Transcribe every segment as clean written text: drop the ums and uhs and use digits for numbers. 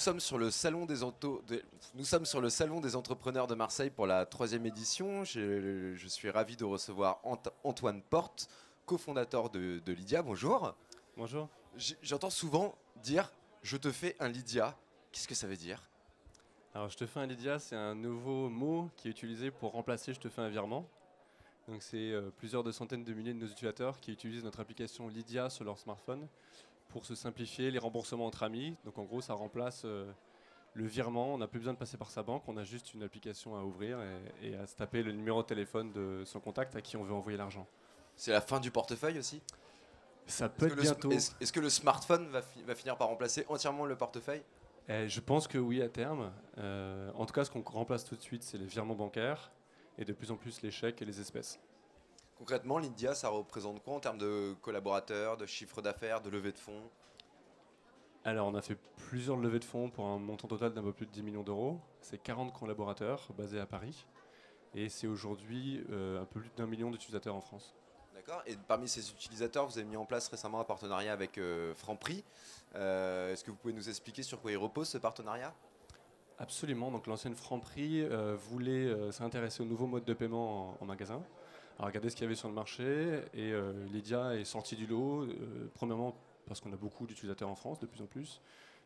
sommes sur le salon nous sommes sur le salon des entrepreneurs de Marseille pour la troisième édition. Je suis ravi de recevoir Antoine Porte, cofondateur de Lydia. Bonjour. Bonjour. J'entends souvent dire je te fais un Lydia. Qu'est-ce que ça veut dire? Alors, je te fais un Lydia, c'est un nouveau mot qui est utilisé pour remplacer je te fais un virement. Donc, c'est plusieurs de centaines de milliers de nos utilisateurs qui utilisent notre application Lydia sur leur smartphone pour se simplifier les remboursements entre amis. Donc, en gros, ça remplace le virement. On n'a plus besoin de passer par sa banque. On a juste une application à ouvrir et à se taper le numéro de téléphone de son contact à qui on veut envoyer l'argent. C'est la fin du portefeuille aussi? Ça peut être bientôt. Est-ce que le smartphone va finir par remplacer entièrement le portefeuille? Je pense que oui, à terme. En tout cas, ce qu'on remplace tout de suite, c'est les virements bancaires et de plus en plus les chèques et les espèces. Concrètement, Lydia, ça représente quoi en termes de collaborateurs, de chiffre d'affaires, de levée de fonds? Alors, on a fait plusieurs levées de fonds pour un montant total d'un peu plus de 10 millions d'euros. C'est 40 collaborateurs basés à Paris. Et c'est aujourd'hui un peu plus d'1 million d'utilisateurs en France. D'accord. Et parmi ces utilisateurs, vous avez mis en place récemment un partenariat avec Franprix. Est-ce que vous pouvez nous expliquer sur quoi il repose ce partenariat? Absolument. Donc, l'ancienne Franprix voulait s'intéresser aux nouveaux modes de paiement en magasin. Alors, regardez ce qu'il y avait sur le marché. Et Lydia est sortie du lot. Premièrement, parce qu'on a beaucoup d'utilisateurs en France, de plus en plus.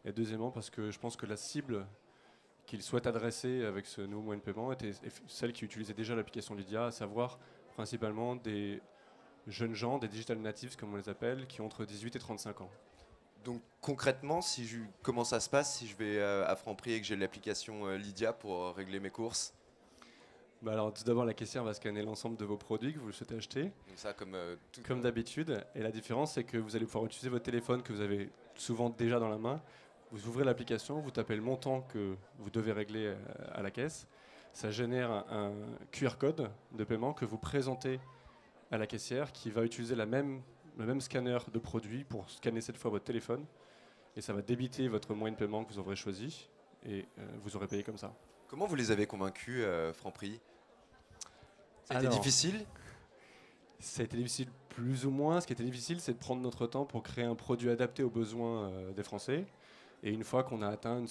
Et deuxièmement, parce que je pense que la cible qu'il souhaite adresser avec ce nouveau moyen de paiement était celle qui utilisait déjà l'application Lydia, à savoir principalement des jeunes gens, des digital natives comme on les appelle, qui ont entre 18 et 35 ans. Donc concrètement, comment ça se passe si je vais à Franprix et que j'ai l'application Lydia pour régler mes courses? Bah alors, tout d'abord, la caissière va scanner l'ensemble de vos produits que vous souhaitez acheter, Donc ça, comme d'habitude. Et la différence, c'est que vous allez pouvoir utiliser votre téléphone que vous avez souvent déjà dans la main. Vous ouvrez l'application, vous tapez le montant que vous devez régler à la caisse. Ça génère un QR code de paiement que vous présentez à la caissière qui va utiliser le même scanner de produit pour scanner cette fois votre téléphone. Et ça va débiter votre moyen de paiement que vous aurez choisi. Et vous aurez payé comme ça. Comment vous les avez convaincus, Franprix? Ça a été Alors, difficile? ça a été difficile plus ou moins. Ce qui était difficile, c'est de prendre notre temps pour créer un produit adapté aux besoins des Français. Et une fois qu'on a atteint une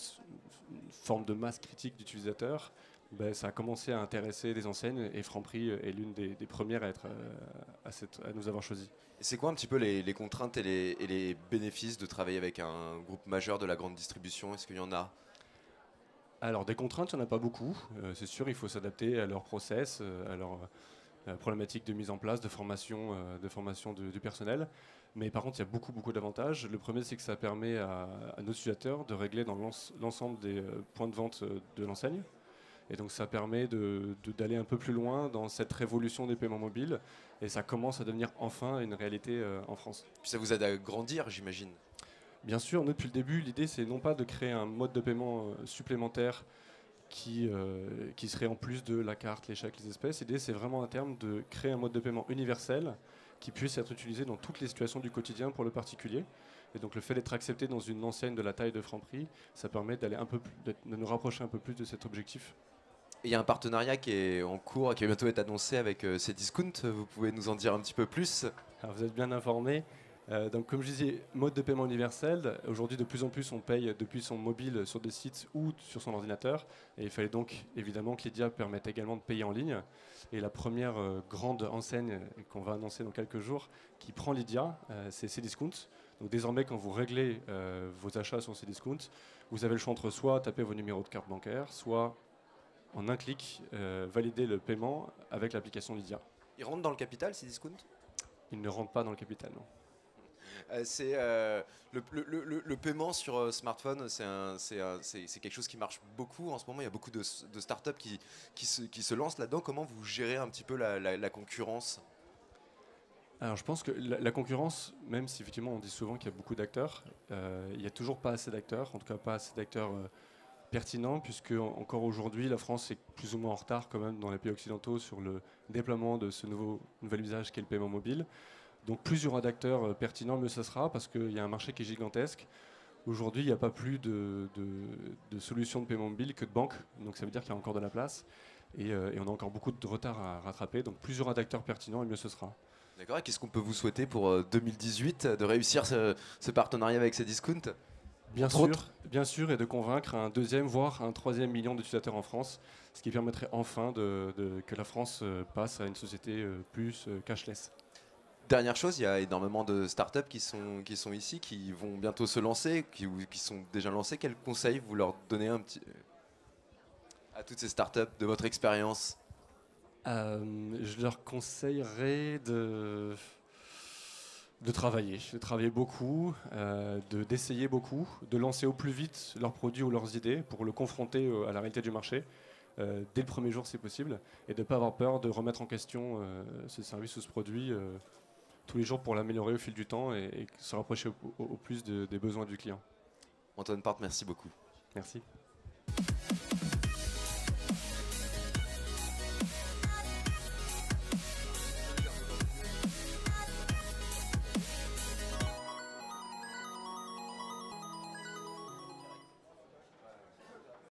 forme de masse critique d'utilisateurs, ben, ça a commencé à intéresser des enseignes et Franprix est l'une des premières à nous avoir choisis. Et c'est quoi un petit peu les contraintes et les bénéfices de travailler avec un groupe majeur de la grande distribution? Est-ce qu'il y en a? Alors des contraintes, il n'y en a pas beaucoup. C'est sûr, il faut s'adapter à leur process, à leur problématique de mise en place, de formation du personnel. Mais par contre, il y a beaucoup d'avantages. Le premier, c'est que ça permet à nos utilisateurs de régler dans l'ensemble des points de vente de l'enseigne. Et donc ça permet d'aller un peu plus loin dans cette révolution des paiements mobiles. Et ça commence à devenir enfin une réalité en France. Puis ça vous aide à grandir, j'imagine. Bien sûr, nous, depuis le début, l'idée, c'est non pas de créer un mode de paiement supplémentaire qui serait en plus de la carte, les chèques, les espèces. L'idée, c'est vraiment à terme de créer un mode de paiement universel qui puisse être utilisé dans toutes les situations du quotidien pour le particulier. Et donc le fait d'être accepté dans une enseigne de la taille de Franprix, ça permet d'aller de nous rapprocher un peu plus de cet objectif. Et il y a un partenariat qui est en cours, qui va bientôt être annoncé avec Cdiscount. Vous pouvez nous en dire un petit peu plus? Alors vous êtes bien informés. Donc comme je disais, mode de paiement universel. Aujourd'hui, de plus en plus, on paye depuis son mobile sur des sites ou sur son ordinateur. Et il fallait donc évidemment que Lydia permette également de payer en ligne. Et la première grande enseigne qu'on va annoncer dans quelques jours qui prend Lydia, c'est Cdiscount. Donc désormais, quand vous réglez vos achats sur Cdiscount, vous avez le choix entre soit taper vos numéros de carte bancaire, soit en un clic valider le paiement avec l'application Lydia. Il rentre dans le capital, Cdiscount? Il ne rentre pas dans le capital, non. Le paiement sur smartphone, c'est quelque chose qui marche beaucoup en ce moment. Il y a beaucoup de startups qui se lancent là-dedans. Comment vous gérez un petit peu la concurrence? Alors je pense que la concurrence, même si effectivement on dit souvent qu'il y a beaucoup d'acteurs, il n'y a toujours pas assez d'acteurs, en tout cas pas assez d'acteurs pertinents, puisque encore aujourd'hui la France est plus ou moins en retard quand même dans les pays occidentaux sur le déploiement de ce nouvel usage qu'est le paiement mobile. Donc plus il y aura d'acteurs pertinents, mieux ce sera, parce qu'il y a un marché qui est gigantesque. Aujourd'hui, il n'y a pas plus de solutions de paiement mobile que de banques, donc ça veut dire qu'il y a encore de la place, et on a encore beaucoup de retard à rattraper, donc plus il y aura d'acteurs pertinents, et mieux ce sera. D'accord. Et qu'est-ce qu'on peut vous souhaiter pour 2018 de réussir ce partenariat avec Cdiscount? Bien sûr, et de convaincre un deuxième, voire un troisième million d'utilisateurs en France, ce qui permettrait enfin que la France passe à une société plus cashless. Dernière chose, il y a énormément de startups qui sont ici, qui vont bientôt se lancer, qui sont déjà lancées. Quels conseils vous leur donnez à toutes ces startups de votre expérience? Je leur conseillerais de travailler beaucoup, d'essayer beaucoup, de lancer au plus vite leurs produits ou leurs idées pour le confronter à la réalité du marché dès le premier jour si possible, et de ne pas avoir peur de remettre en question ce service ou ce produit tous les jours pour l'améliorer au fil du temps et se rapprocher au plus des besoins du client. Antoine Porte, merci beaucoup. Merci.